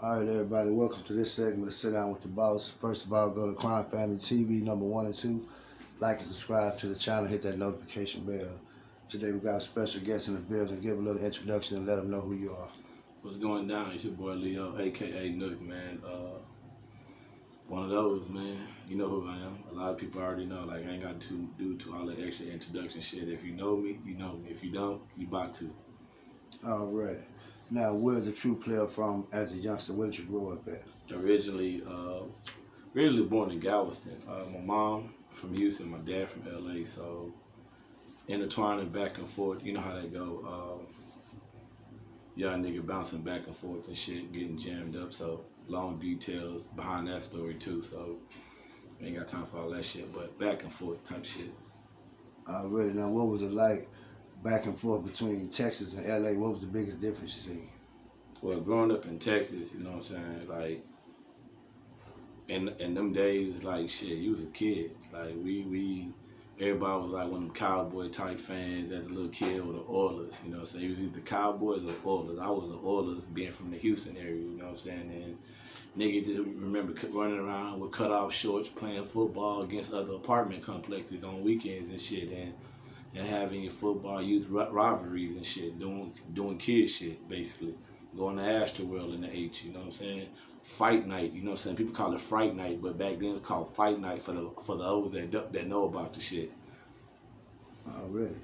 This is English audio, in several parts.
All right, everybody, welcome to this segment of Sit Down with the Boss. First of all, go to Crime Family TV, number 1 and 2. Like and subscribe to the channel, hit that notification bell. Today, we got a special guest in the building. Give a little introduction and let them know who you are. What's going down? It's your boy Leo, aka Nook, man. One of those, man. You know who I am. A lot of people already know. Like, I ain't got to do all the extra introduction shit. If you know me, you know me. If you don't, you about to. All right. Now, where's the true player from as a youngster? Where did you grow up at? Originally born in Galveston. My mom from Houston, my dad from LA. So intertwining back and forth. You know how that go. Young nigga bouncing back and forth and shit, getting jammed up. So long details behind that story too. So I ain't got time for all that shit. But back and forth type shit. Already. Now, what was it like back and forth between Texas and LA? What was the biggest difference you see? Well, growing up in Texas, you know what I'm saying, like, in them days, like, shit, you was a kid. Like, everybody was like one of them cowboy type fans as a little kid with the Oilers, you know what I'm saying? You was either Cowboys or Oilers. I was the Oilers being from the Houston area, you know what I'm saying? And nigga just remember running around with cut off shorts, playing football against other apartment complexes on weekends and shit, and having your football youth rivalries and shit, doing kid shit, basically. Going to Astroworld in the H, you know what I'm saying? Fight night, you know what I'm saying? People call it Fright Night, but back then it was called Fight Night for the old that know about the shit. Already.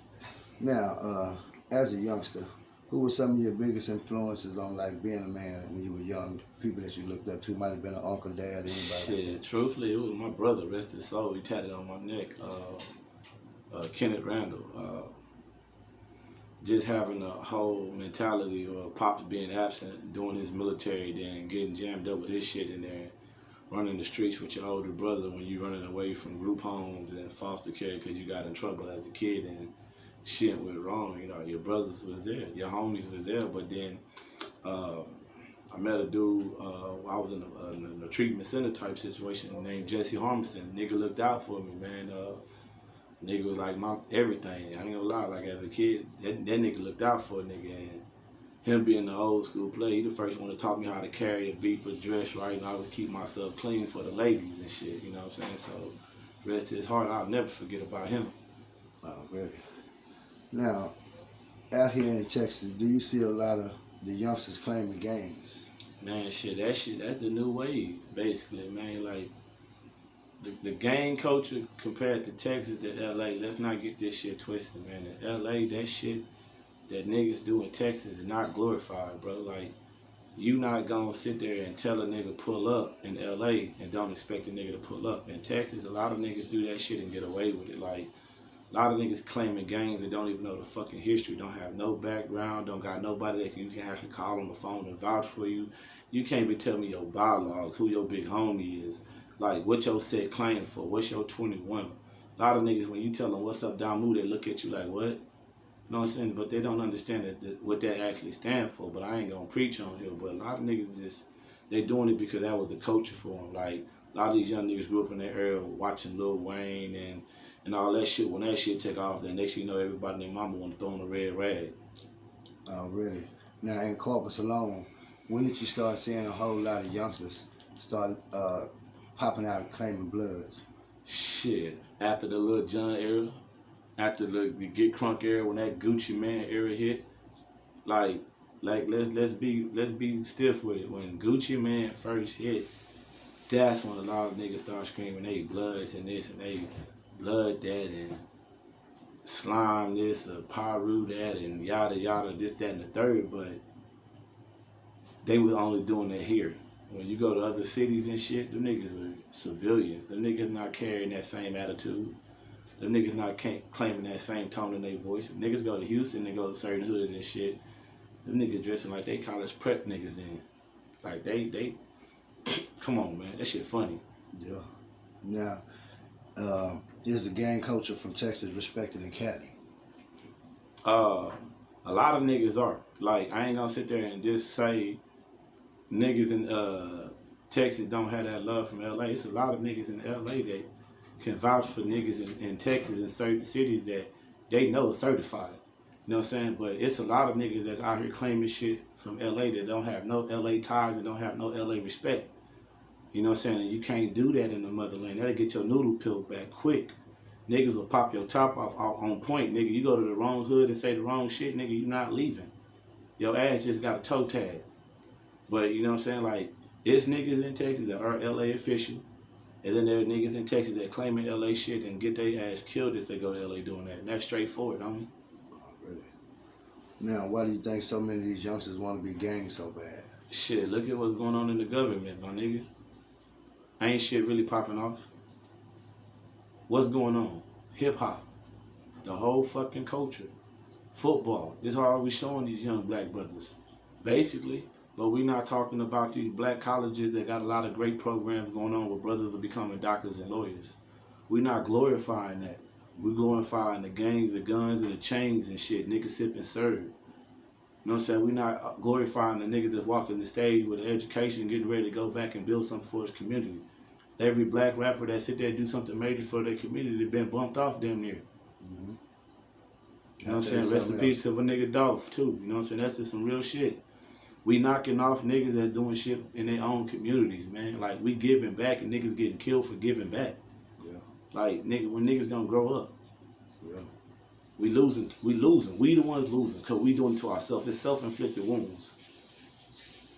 Now, as a youngster, who were some of your biggest influences on like being a man when you were young? People that you looked up to, might have been an uncle, dad, anybody. Shit, like truthfully, it was my brother, rest his soul. He tatted on my neck. Kenneth Randall. Just having a whole mentality of Pops being absent, doing his military, then getting jammed up with his shit in there, running the streets with your older brother when you running away from group homes and foster care because you got in trouble as a kid and shit went wrong. You know, your brothers was there, your homies was there, but then I met a dude, I was in a treatment center type situation named Jesse Harmison. Nigga looked out for me, man. Nigga was like my everything. I ain't gonna lie, like as a kid, that nigga looked out for a nigga, and him being the old school player, he the first one to taught me how to carry a beeper, dress right, and I would keep myself clean for the ladies and shit, you know what I'm saying? So, rest his heart, I'll never forget about him. Really? Now, out here in Texas, do you see a lot of the youngsters claiming gangs? Man, that's the new wave, basically, man. Like, the gang culture compared to Texas to LA, let's not get this shit twisted, man. In LA, that shit that niggas do in Texas is not glorified, bro. Like, you not gonna sit there and tell a nigga pull up in LA and don't expect a nigga to pull up. In Texas, a lot of niggas do that shit and get away with it. Like, a lot of niggas claiming gangs that don't even know the fucking history, don't have no background, don't got nobody that you can actually call on the phone and vouch for you. You can't be telling me your bylaws, who your big homie is, like what your set claim for, what's your 21. A lot of niggas, when you tell them what's up down mood, they look at you like, what? You know what I'm saying? But they don't understand what that actually stands for. But I ain't gonna preach on here. But a lot of niggas they doing it because that was the culture for them. Like, a lot of these young niggas grew up in that era watching Lil Wayne and all that shit. When that shit take off, then next thing you know, everybody and their mama want to throw on a red rag. Really? Now, in Corpus alone, when did you start seeing a whole lot of youngsters start popping out claiming bloods? Shit, after the Lil Jon era, after the Get Crunk era, when that Gucci Man era hit, like let's be stiff with it. When Gucci Man first hit, that's when a lot of niggas start screaming they bloods and this and they blood that and slime this or Paru that and yada yada this that and the third. But they was only doing that here. When you go to other cities and shit, them niggas were civilians. Them niggas not carrying that same attitude. Them niggas not claiming that same tone in their voice. Niggas go to Houston, they go to certain hoods and shit. Them niggas dressing like they college prep niggas in. Like they come on, man, that shit funny. Yeah. Now, is the gang culture from Texas respected in Cali? A lot of niggas are. Like, I ain't gonna sit there and just say niggas in Texas don't have that love from LA. It's a lot of niggas in LA that can vouch for niggas in Texas in certain cities that they know are certified. You know what I'm saying? But it's a lot of niggas that's out here claiming shit from LA that don't have no LA ties and don't have no LA respect. You know what I'm saying? And you can't do that in the motherland. That'll get your noodle peeled back quick. Niggas will pop your top off on point, nigga. You go to the wrong hood and say the wrong shit, nigga, you not leaving. Your ass just got a toe tag. But you know what I'm saying? Like, it's niggas in Texas that are LA official. And then there are niggas in Texas that claiming LA shit and get their ass killed if they go to LA doing that. And that's straightforward, homie. Really? Now, why do you think so many of these youngsters want to be gang so bad? Shit, look at what's going on in the government, my nigga. Ain't shit really popping off. What's going on? Hip hop. The whole fucking culture. Football. This is all we showing these young black brothers. Basically. But we not talking about these black colleges that got a lot of great programs going on where brothers are becoming doctors and lawyers. We not glorifying that. We glorifying the gangs, the guns, and the chains and shit. Niggas sip and serve. You know what I'm saying? We not glorifying the niggas that's walking the stage with an education, getting ready to go back and build something for his community. Every black rapper that sit there and do something major for their community, they've been bumped off damn near. Mm-hmm. You know what I'm saying? Rest in peace to a nigga Dolph too. You know what I'm saying? That's just some real shit. We knocking off niggas that's doing shit in their own communities, man. Like, we giving back and niggas getting killed for giving back. Yeah. Like, nigga, when niggas gonna grow up? Yeah. We losing. We the ones losing because we doing it to ourselves. It's self-inflicted wounds.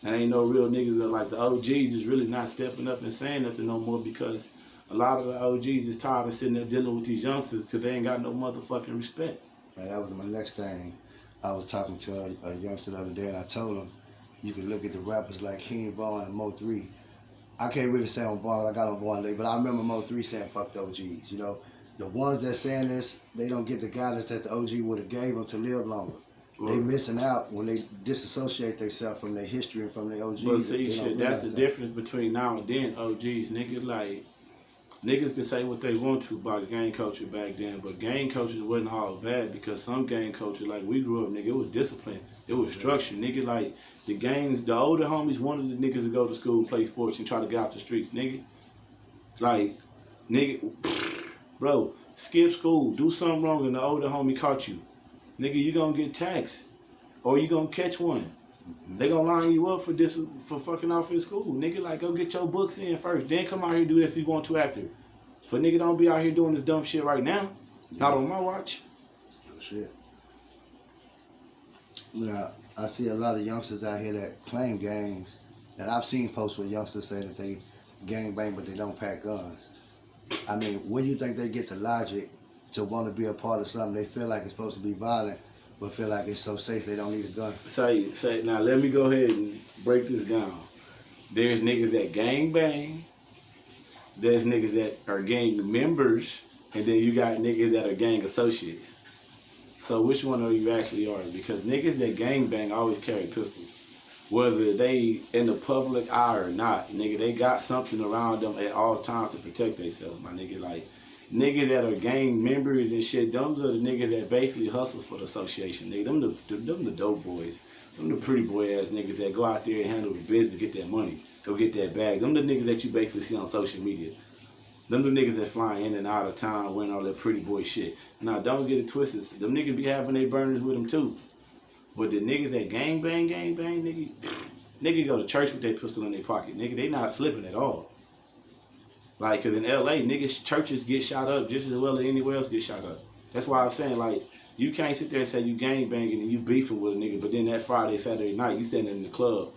And ain't no real niggas that like the OGs is really not stepping up and saying nothing no more because a lot of the OGs is tired of sitting there dealing with these youngsters because they ain't got no motherfucking respect. Man, that was my next thing. I was talking to a youngster the other day and I told him, you can look at the rappers like King Von and Mo 3. I can't really say on Von, I got on Von today, but I remember Mo 3 saying fuck the OGs, you know. The ones that saying this, they don't get the guidance that the OG would have gave them to live longer. They missing out when they disassociate themselves from their history and from their OGs. But see, shit, that's the difference between now and then OGs. Niggas like, niggas can say what they want to about gang culture back then, but gang culture wasn't all bad because some gang culture, like we grew up, nigga, it was discipline. It was structure. Nigga, like, the gangs, the older homies wanted the niggas to go to school, play sports, and try to get out the streets, nigga. Like, nigga, bro, skip school, do something wrong, and the older homie caught you. Nigga, you gonna get taxed, or you gonna catch one. They gonna line you up for this, for fucking off in school. Nigga, like, go get your books in first, then come out here and do that if you want to after. But nigga, don't be out here doing this dumb shit right now. Yeah. Not on my watch. Oh, shit. Now, I see a lot of youngsters out here that claim gangs, and I've seen posts where youngsters say that they gang bang, but they don't pack guns. I mean, where do you think they get the logic to want to be a part of something they feel like it's supposed to be violent, but feel like it's so safe they don't need a gun? Say, now let me go ahead and break this down. There's niggas that gang bang, there's niggas that are gang members, and then you got niggas that are gang associates. So which one of you actually are? Because niggas that gang bang always carry pistols. Whether they in the public eye or not, nigga, they got something around them at all times to protect themselves, my nigga. Like, niggas that are gang members and shit, those are the niggas that basically hustle for the association, nigga. Them the dope boys. Them the pretty boy ass niggas that go out there and handle the business, get that money, go get that bag. Them the niggas that you basically see on social media. Them the niggas that fly in and out of town wearing all that pretty boy shit. Now, don't get it twisted. Them niggas be having their burners with them too. But the niggas that gang bang, nigga go to church with their pistol in their pocket. Nigga, they not slipping at all. Like, cause in LA, niggas, churches get shot up just as well as anywhere else get shot up. That's why I'm saying, like, you can't sit there and say you gang banging and you beefing with a nigga, but then that Friday, Saturday night, you standing in the club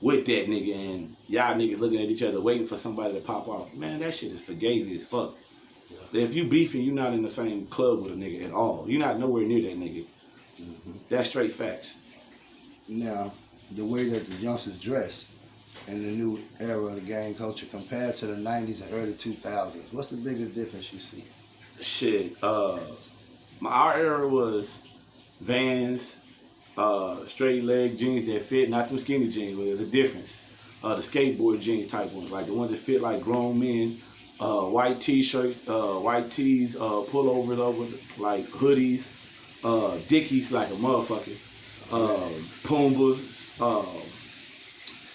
with that nigga and y'all niggas looking at each other waiting for somebody to pop off. Man, that shit is fugazi as fuck. Yeah. If you beefing, you not in the same club with a nigga at all. You not nowhere near that nigga. Mm-hmm. That's straight facts. Now, the way that the youngsters dress in the new era of the gang culture compared to the 90s and early 2000s, what's the biggest difference you see? Shit, our era was Vans, straight leg jeans that fit, not them skinny jeans, but there's a difference. The skateboard jeans type ones, like the ones that fit like grown men, white t-shirts, white tees, pullovers over, like hoodies, Dickies like a motherfucker, Pumbas,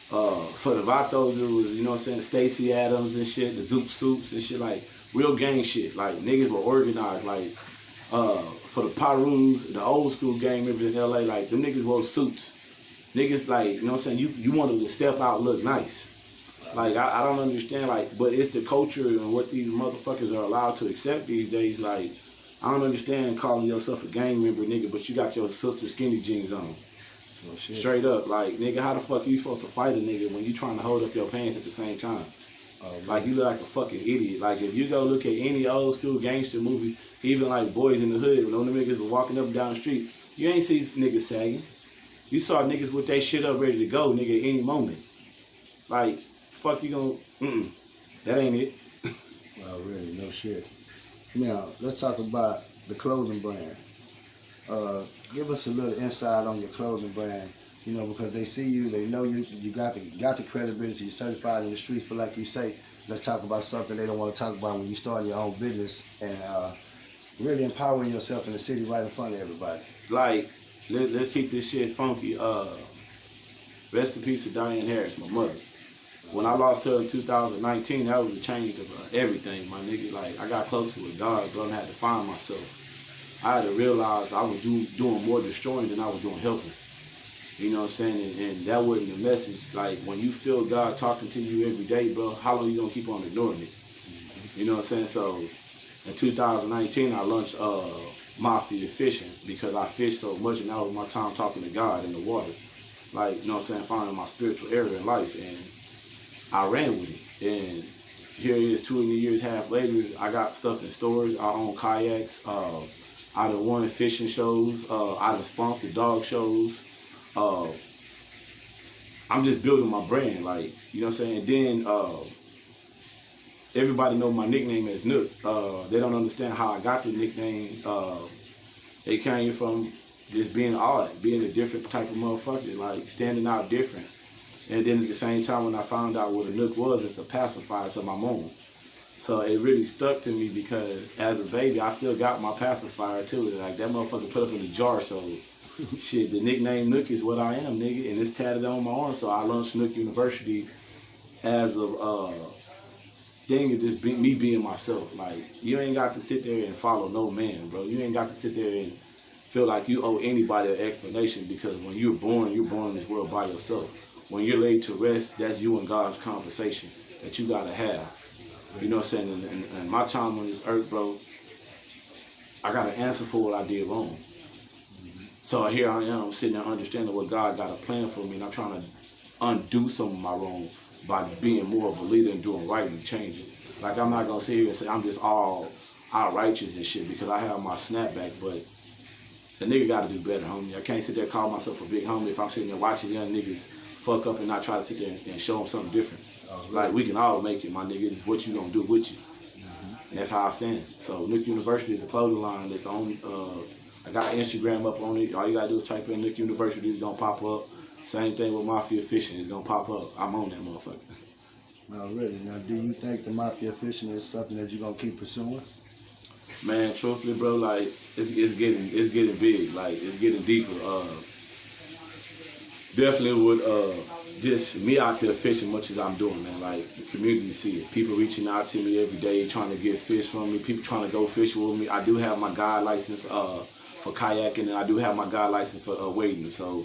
for the vatos, it was, you know what I'm saying, Stacey Adams and shit, the Zoop suits and shit, like real gang shit. Like, niggas were organized, like For the Pyrus, the old school gang members in LA, like them niggas wore suits. Niggas like, you know what I'm saying, you wanted to step out and look nice. Like I don't understand, like, but it's the culture and what these motherfuckers are allowed to accept these days. Like, I don't understand calling yourself a gang member, nigga, but you got your sister skinny jeans on. Oh, shit. Straight up, like, nigga, how the fuck you supposed to fight a nigga when you trying to hold up your pants at the same time? Like, you look like a fucking idiot. Like, if you go look at any old school gangster movie, even like Boys in the Hood, when them niggas were walking up and down the street, you ain't see niggas sagging. You saw niggas with their shit up ready to go, nigga, at any moment. Like, fuck you gonna, that ain't it. Really, no shit. Now, let's talk about the clothing brand. Give us a little insight on your clothing brand, you know, because they see you, they know you got the credibility, you're certified in the streets, but like you say, let's talk about something they don't want to talk about when you start your own business and really empowering yourself in the city right in front of everybody. Like, let's keep this shit funky. Rest in peace to Diane Harris, my mother. When I lost her in 2019, that was a change of everything, my nigga. Like, I got closer with God, bro, and I had to find myself. I had to realize I was doing more destroying than I was doing helping. You know what I'm saying? And that wasn't the message. Like, when you feel God talking to you every day, bro, how long you gonna keep on ignoring it? You know what I'm saying? So, in 2019, I launched Mafia Fishing because I fished so much, and that was my time talking to God in the water. Like, you know what I'm saying? Finding my spiritual area in life, and I ran with it. And here it is, 2 years, half later, I got stuff in stores. I own kayaks. I done won fishing shows. I done sponsored dog shows. I'm just building my brand, like, you know what I'm saying? And then everybody know my nickname as Nook. They don't understand how I got the nickname. It came from just being odd, being a different type of motherfucker, like standing out different. And then at the same time, when I found out what a Nook was, it's a pacifier to my mom. So it really stuck to me because as a baby, I still got my pacifier too. Like, that motherfucker put up in the jar, so shit, the nickname Nook is what I am, nigga, and it's tatted on my arm. So I launched Nook University as a thing of just me being myself. Like, you ain't got to sit there and follow no man, bro. You ain't got to sit there and feel like you owe anybody an explanation, because when you're born in this world by yourself. When you're laid to rest, that's you and God's conversation that you gotta have. You know what I'm saying? And my time on this earth, bro, I got to answer for what I did wrong. So here I am sitting there understanding what God got a plan for me, and I'm trying to undo some of my wrong by being more of a leader and doing right and changing. Like, I'm not going to sit here and say I'm just all righteous and shit because I have my snapback, but the nigga got to do better, homie. I can't sit there and call myself a big homie if I'm sitting there watching young niggas fuck up and not try to sit there and show them something different. Like, we can all make it, my nigga. It's what you gonna do with you. And that's how I stand. So Nook University is a clothing line that's on, I got Instagram up on it. All you gotta do is type in Nook University, it's gonna pop up. Same thing with Mafia Fishing, it's gonna pop up. I'm on that motherfucker. No, really. Now, do you think the Mafia Fishing is something that you're gonna keep pursuing? Man, truthfully, bro, like, it's getting big, like, it's getting deeper. Definitely would just me out there fishing much as I'm doing, man. Like, the community see it. People reaching out to me every day trying to get fish from me. People trying to go fishing with me. I do have my guide license for kayaking, and I do have my guide license for wading. So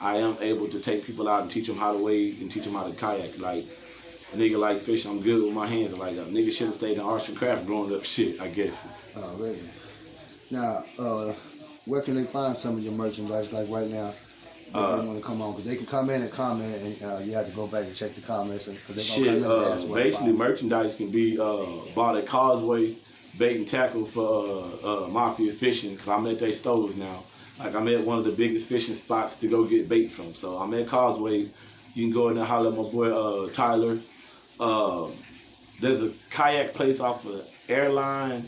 I am able to take people out and teach them how to wade and teach them how to kayak. Like, a nigga like fishing, I'm good with my hands. Like, a nigga should have stayed in arts and craft growing up, shit, I guess. Oh, really? Now, where can they find some of your merchandise, like right now? They want to come on, because they can come in and comment, and you have to go back and check the comments. Shit, basically merchandise can be bought at Causeway Bait and Tackle for Mafia Fishing, because I'm at their stores now. Like, I'm at one of the biggest fishing spots to go get bait from. So I'm at Causeway. You can go in there and holler at my boy Tyler. There's a kayak place off of Airline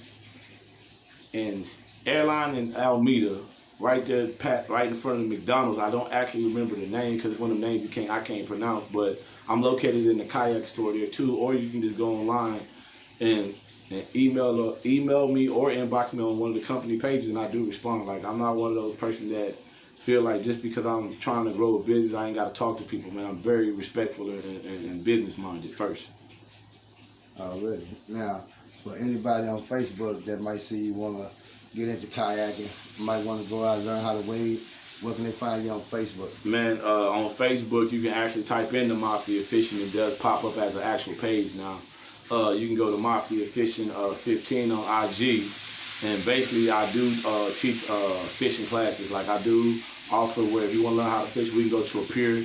in Alameda. Right there, right in front of the McDonald's. I don't actually remember the name because it's one of the names I can't pronounce, but I'm located in the kayak store there too. Or you can just go online and email me or inbox me on one of the company pages, and I do respond. Like, I'm not one of those persons that feel like just because I'm trying to grow a business, I ain't got to talk to people, man. I'm very respectful and business minded first. Already. Now, for anybody on Facebook that might see you want to get into kayaking, might want to go out and learn how to wade, where can they find you on Facebook? Man, on Facebook, you can actually type in the Mafia Fishing. It does pop up as an actual page now. You can go to Mafia Fishing 15 on IG. And basically, I do teach fishing classes. Like I do also where if you want to learn how to fish, we can go to a pier.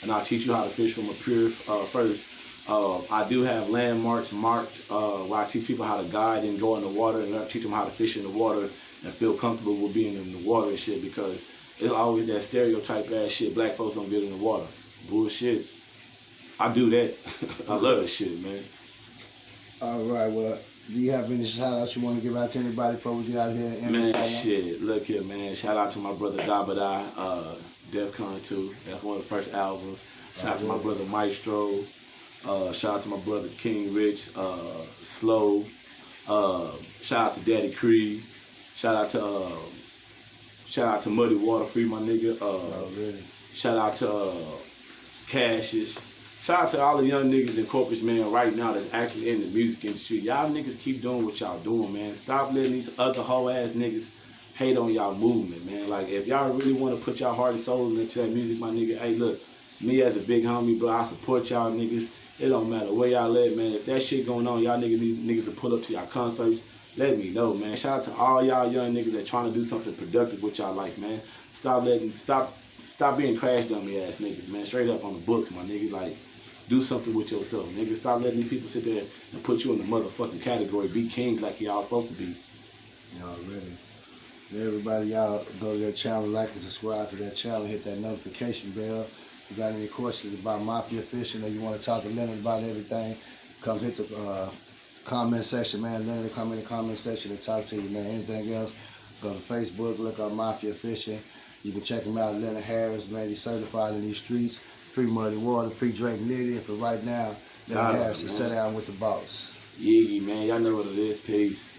And I'll teach you how to fish from a pier first. I do have landmarks marked where I teach people how to guide and go in the water and teach them how to fish in the water and feel comfortable with being in the water and shit, because it's always that stereotype ass shit, black folks don't get in the water. Bullshit. I do that. I love that shit, man. All right, well, do you have any shout outs you want to give out to anybody before we get out here? Man, shit. Look here, man. Shout out to my brother Dabadai, Defcon 2. That's one of the first albums. Shout out to my brother Maestro. Shout out to my brother King Rich, Slow. Shout out to Daddy Creed. Shout out to Muddy Water Free, my nigga. Shout out to Cassius. Shout out to all the young niggas in corporate, man, right now that's actually in the music industry. Y'all niggas keep doing what y'all doing, man. Stop letting these other hoe ass niggas hate on y'all movement, man. Like, if y'all really want to put y'all heart and soul into that music, my nigga, hey, look, me as a big homie, bro, I support y'all niggas. It don't matter where y'all at, man. If that shit going on, y'all niggas need niggas to pull up to y'all concerts. Let me know, man. Shout out to all y'all young niggas that trying to do something productive with y'all life, man. Stop being crash dummy ass niggas, man. Straight up on the books, my nigga. Like, do something with yourself, nigga. Stop letting these people sit there and put you in the motherfucking category. Be kings like y'all supposed to be. Y'all ready? Everybody, y'all go to their channel, like and subscribe to their channel, hit that notification bell. If you got any questions about Mafia Fishing or you want to talk to Leonard about everything, come hit the comment section, man. Leonard, come in the comment section and talk to you, man. Anything else, go to Facebook, look up Mafia Fishing. You can check him out, Leonard Harris, man. He's certified in these streets. Free muddy water, free Drake Nitty. And for right now, Leonard Harris is set down with the boss. Yeah, man. Y'all know what it is. Peace.